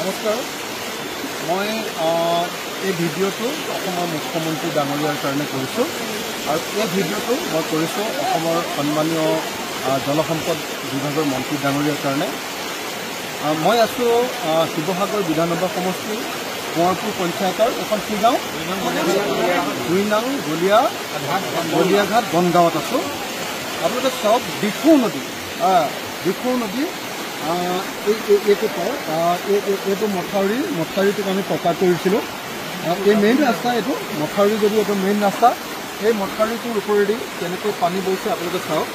নমস্কাৰ মই এই ভিডিঅ'টো অসমৰ মুখ্যমন্ত্ৰী ডাঙৰীয়াৰ কাৰণে কৰিছোঁ আৰু এই ভিডিঅ'টো মই কৰিছোঁ অসমৰ সন্মানীয় জলসম্পদ বিভাগৰ মন্ত্ৰী ডাঙৰীয়াৰ কাৰণে। মই আছোঁ শিৱসাগৰ বিধানসভা সমষ্টিৰ কোঁৱৰপুৰ পঞ্চায়তৰ এখন কি গাঁও 2 নং গলিয়াঘাট বনগাঁৱত আছোঁ। আপোনালোকে চাওক দিখৌ নদী এইটো পায় এইটো মথাউৰিটোক আমি পকা কৰিছিলোঁ। এই মেইন ৰাস্তা এইটো মথাউৰি যদি এইটো মেইন ৰাস্তা এই মথাউৰিটোৰ ওপৰেদি কেনেকৈ পানী বৈছে আপোনালোকে চাওক।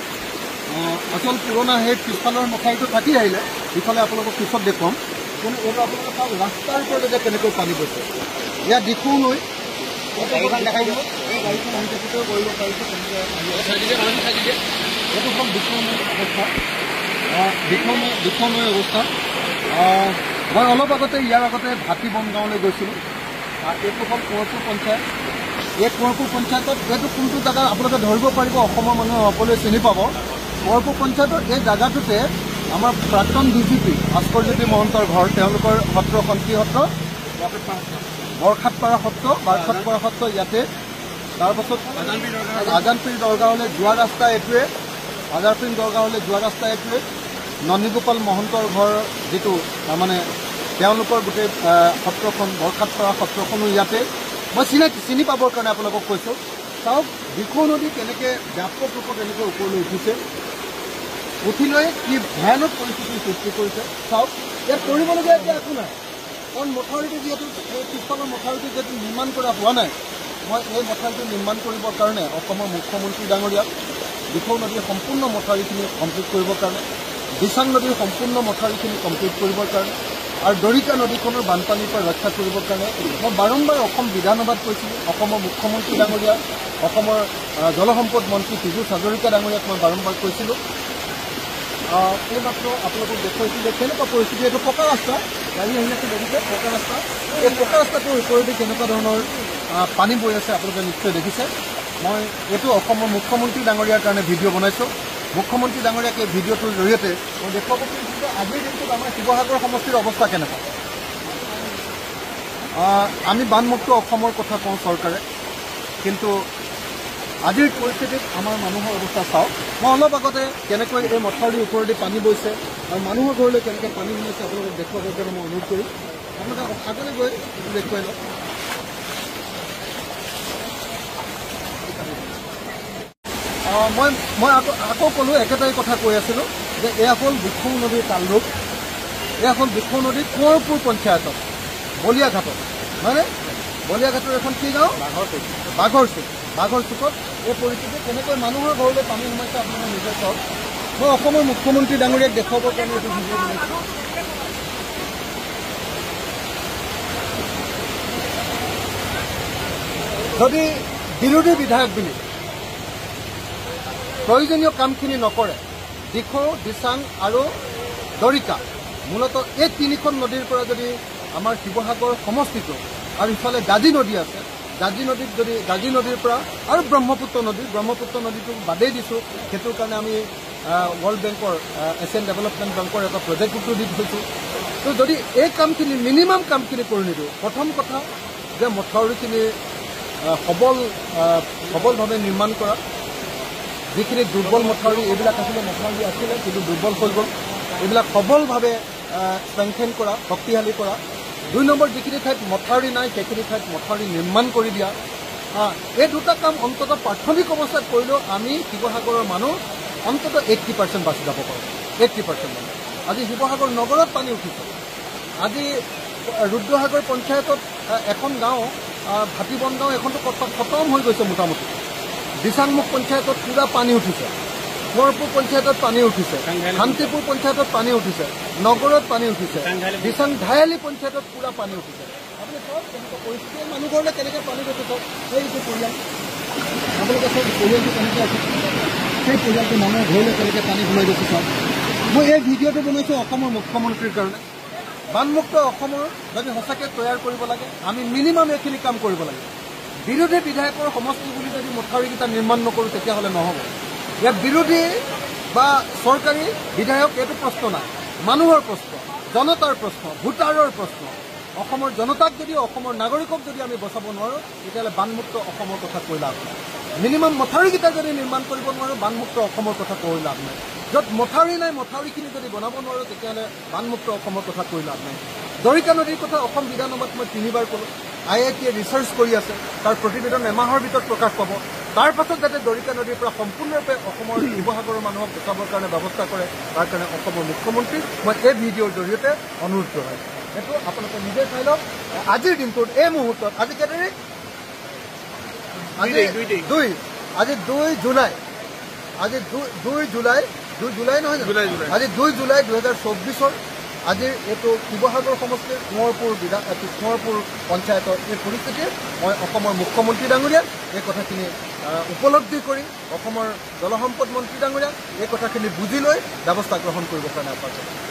আচল পুৰণা সেই পিছফালৰ মথাউৰিটো থাকি আহিলে ইফালে আপোনালোকক পিছত দেখুৱাম, কিন্তু এইটো আপোনালোকে চাওক ৰাস্তাৰ ওপৰত কেনেকৈ পানী বৈছে। ইয়াত দিখৌ নৈ দেখাই দিব, এই গাড়ীখন আহি থাকোঁতেও কৰিব পাৰিছোঁ এইটো হ'ল দিখৌ নৈ অৱস্থা। দিখৌ নৈ অৱস্থা। মই অলপ আগতে ইয়াৰ আগতে ভাটি বনগাঁৱলৈ গৈছিলোঁ। এইটো হ'ল কোঁৱৰপুৰ পঞ্চায়ত। এই কোঁৱৰপুৰ পঞ্চায়তত এইটো কোনটো জেগা আপোনালোকে ধৰিব পাৰিব, অসমৰ মানুহে সকলোৱে চিনি পাব। কোঁৱৰপুৰ পঞ্চায়তৰ এই জেগাটোতে আমাৰ প্ৰাক্তন ডিজিপি ভাস্কৰজ্যোতি মহন্তৰ ঘৰ, তেওঁলোকৰ সত্ৰখন কি সত্ৰ? বৰখাটপাৰা সত্ৰ ইয়াতে। তাৰপাছত আজানপীৰ দৰগাহলৈ যোৱা ৰাস্তা এইটোৱে, আজানপীৰ দৰগাহলৈ যোৱা ৰাস্তা এইটোৱে। নন্দীগোপাল মহন্তৰ ঘৰ যিটো মানে তেওঁলোকৰ গোটেই সত্ৰখন বৰখাটপাৰা সত্ৰখনো ইয়াতে। মই চিনি পাবৰ কাৰণে আপোনালোকক কৈছোঁ। চাওক দিখৌ নদী কেনেকৈ ব্যাপক ৰূপত এনেকৈ ওপৰলৈ উঠিছে, উঠি লৈ কি ভয়ানক পৰিস্থিতিৰ সৃষ্টি কৰিছে। চাওক ইয়াত কৰিবলগীয়া এতিয়া একো নাই, কাৰণ মথাউৰিটো যিহেতু এই পিছফালৰ মথাউৰিটো যিহেতু নিৰ্মাণ কৰা হোৱা নাই। মই এই মথাউৰিটো নিৰ্মাণ কৰিবৰ কাৰণে অসমৰ মুখ্যমন্ত্ৰী ডাঙৰীয়াক দিখৌ নদীৰ সম্পূৰ্ণ মথাউৰিখিনি কমপ্লিট কৰিবৰ কাৰণে, দিচাং নদীৰ সম্পূৰ্ণ মথাউৰিখিনি কমপ্লিট কৰিবৰ কাৰণে আৰু দৰিকা নদীখনৰ বানপানীৰ পৰা ৰক্ষা কৰিবৰ কাৰণে মই বাৰম্বাৰ অসম বিধানসভাত কৈছিলোঁ। অসমৰ মুখ্যমন্ত্ৰী ডাঙৰীয়া, অসমৰ জলসম্পদ মন্ত্ৰী পীযুষ হাজৰিকা ডাঙৰীয়াক মই বাৰম্বাৰ কৈছিলোঁ। এইমাত্ৰ আপোনালোকক দেখুৱাইছোঁ যে কেনেকুৱা পৰিস্থিতি। এইটো পকা ৰাস্তা, গাড়ী আহি আছে দেখিছে, পকা ৰাস্তা। এই পকা ৰাস্তাটোৰ ওপৰেদি কেনেকুৱা ধৰণৰ পানী বৈ আছে আপোনালোকে নিশ্চয় দেখিছে। মই এইটো অসমৰ মুখ্যমন্ত্ৰী ডাঙৰীয়াৰ কাৰণে ভিডিঅ' বনাইছোঁ। মুখ্যমন্ত্ৰী ডাঙৰীয়াক এই ভিডিঅ'টোৰ জৰিয়তে মই দেখুৱাব খুজিছোঁ যে আজিৰ দিনটোত আমাৰ শিৱসাগৰ সমষ্টিৰ অৱস্থা কেনেকুৱা। আমি বানমুক্ত অসমৰ কথা কওঁ চৰকাৰে, কিন্তু আজিৰ পৰিস্থিতিত আমাৰ মানুহৰ অৱস্থা চাওক। মই অলপ আগতে কেনেকৈ এই মথাউৰিৰ ওপৰেদি পানী বৈছে আৰু মানুহৰ ঘৰলৈ কেনেকৈ পানী সোমাইছে আপোনালোকক দেখুৱাবৰ কাৰণে মই অনুৰোধ কৰিম। আপোনালোকে আগলৈ গৈ দেখুৱাই লওক। মই আকৌ ক'লোঁ, একেটাই কথা কৈ আছিলোঁ যে এয়া হ'ল দিখৌ নদীৰ তালৰূপ। এয়া হ'ল দিখৌ নদীৰ কোঁৱৰপুৰ পঞ্চায়তত বলিয়াঘাটত, মানে বলিয়াঘাটৰ এখন কি গাঁও? বাঘৰ চুকত এই পৰিস্থিতি কেনেকৈ মানুহৰ ঘৰলৈ পানী সোমাইছে আপোনালোকে নিজে চাওক। মই অসমৰ মুখ্যমন্ত্ৰী ডাঙৰীয়াক দেখুৱাবৰ কাৰণে এইটো ভিডিঅ' বনাইছোঁ। যদি বিৰোধী বিধায়ক বুলি প্ৰয়োজনীয় কামখিনি নকৰে, দিখৌ, দিচাং আৰু দৰিকা, মূলতঃ এই তিনিখন নদীৰ পৰা যদি আমাৰ শিৱসাগৰ সমষ্টিটো আৰু ইফালে গাজী নদী আছে, গাজী নদীৰ পৰা আৰু ব্ৰহ্মপুত্ৰ নদীটো বাদেই দিছোঁ। সেইটোৰ কাৰণে আমি ৱৰ্ল্ড বেংকৰ এছিয়ান ডেভেলপমেণ্ট বেংকৰ এটা প্ৰজেক্টটো দি থৈছোঁ। তো যদি এই কামখিনি মিনিমাম কামখিনি কৰি নিদিওঁ, প্ৰথম কথা যে মথাউৰিখিনি সবলভাৱে নিৰ্মাণ কৰা, যিখিনি দুৰ্বল মথাউৰি এইবিলাক আছিলে, মথাউৰি আছিলে কিন্তু দুৰ্বল হৈ গ'ল, এইবিলাক সবলভাৱে ষ্ট্ৰেংথেন কৰা, শক্তিশালী কৰা। 2 নম্বৰ, যিখিনি ঠাইত মথাউৰি নাই সেইখিনি ঠাইত মথাউৰি নিৰ্মাণ কৰি দিয়া। এই দুটা কাম অন্ততঃ প্ৰাথমিক অৱস্থাত কৰিলেও আমি শিৱসাগৰৰ মানুহ অন্ততঃ 80% বাচি যাব পাৰোঁ। 80% মানুহ। আজি শিৱসাগৰ নগৰত পানী উঠিছে। আজি ৰুদ্ৰসাগৰ পঞ্চায়তত এখন গাঁও, ভাটি বনগাঁও, এখনতো খতম হৈ গৈছে মোটামুটি। দিচাংমুখ পঞ্চায়তত পুৰা পানী উঠিছে, কোঁৱৰপুৰ পঞ্চায়তত পানী উঠিছে, শান্তিপুৰ পঞ্চায়তত পানী উঠিছে, নগৰত পানী উঠিছে, দিচাং ধায়ালি পঞ্চায়তত পুৰা পানী উঠিছে। আপুনি চাওক কেনেকুৱা পৰিস্থিতি, মানুহ ঘৰলৈ কেনেকৈ পানী গৈছে চাওক। সেইটো পৰিয়াল আপোনালোকে চাওক, পৰিয়ালটো কেনেকৈ আছে, সেই পৰিয়ালটো মানুহৰ ঘৰলৈ কেনেকৈ পানী সোমাই গৈছে চাওক। মই এই ভিডিঅ'টো বনাইছোঁ অসমৰ মুখ্যমন্ত্ৰীৰ কাৰণে। বানমুক্ত অসমৰ যদি সঁচাকৈ তৈয়াৰ কৰিব লাগে, আমি মিনিমাম এইখিনি কাম কৰিব লাগে। বিৰোধী বিধায়কৰ সমষ্টি বুলি যদি মথাউৰিকেইটা নিৰ্মাণ নকৰোঁ তেতিয়াহ'লে নহ'ব। ইয়াত বিৰোধী বা চৰকাৰী বিধায়ক এইটো প্ৰশ্ন নাই, মানুহৰ প্ৰশ্ন। জনতাৰ প্ৰশ্ন, ভোটাৰৰ প্ৰশ্ন। অসমৰ জনতাক যদি, অসমৰ নাগৰিকক যদি আমি বচাব নোৱাৰোঁ, তেতিয়াহ'লে বানমুক্ত অসমৰ কথা কৈ লাভ নাই। মিনিমাম মথাউৰিকেইটা যদি নিৰ্মাণ কৰিব নোৱাৰোঁ, বানমুক্ত অসমৰ কথা কৈ লাভ নাই। য'ত মথাউৰি নাই, মথাউৰিখিনি যদি বনাব নোৱাৰোঁ, তেতিয়াহ'লে বানমুক্ত অসমৰ কথা কৈ লাভ নাই। দৰিকা নদীৰ কথা অসম বিধানসভাত মই 3বাৰ ক'লোঁ। IIT-য়ে ৰিচাৰ্চ কৰি আছে, তাৰ প্ৰতিবেদন এমাহৰ ভিতৰত প্ৰকাশ পাব। তাৰ পাছত যাতে দৰিকা নদীৰ পৰা সম্পূৰ্ণৰূপে অসমৰ শিৱসাগৰৰ মানুহক বচাবৰ কাৰণে ব্যৱস্থা কৰে, তাৰ কাৰণে অসমৰ মুখ্যমন্ত্ৰীক মই এই ভিডিঅ'ৰ জৰিয়তে অনুৰোধ জনাইছোঁ। সেইটো আপোনালোকে নিজে চাই লওক। আজিৰ দিনটোত, এই মুহূৰ্তত, আজি কেই তাৰিখ? আজি 2 জুলাই। আজি 2 জুলাই নহয় জানো? আজি 2 জুলাই 2024। আজিৰ এইটো শিৱসাগৰ সমষ্টিৰ কোঁৱৰপুৰ পঞ্চায়তৰ এই পৰিস্থিতিৰ মই অসমৰ মুখ্যমন্ত্ৰী ডাঙৰীয়াক এই কথাখিনি উপলব্ধি কৰি, অসমৰ জলসম্পদ মন্ত্ৰী ডাঙৰীয়াক এই কথাখিনি বুজি লৈ ব্যৱস্থা গ্ৰহণ কৰিবৰ কাৰণে আহ্বান জনাইছোঁ।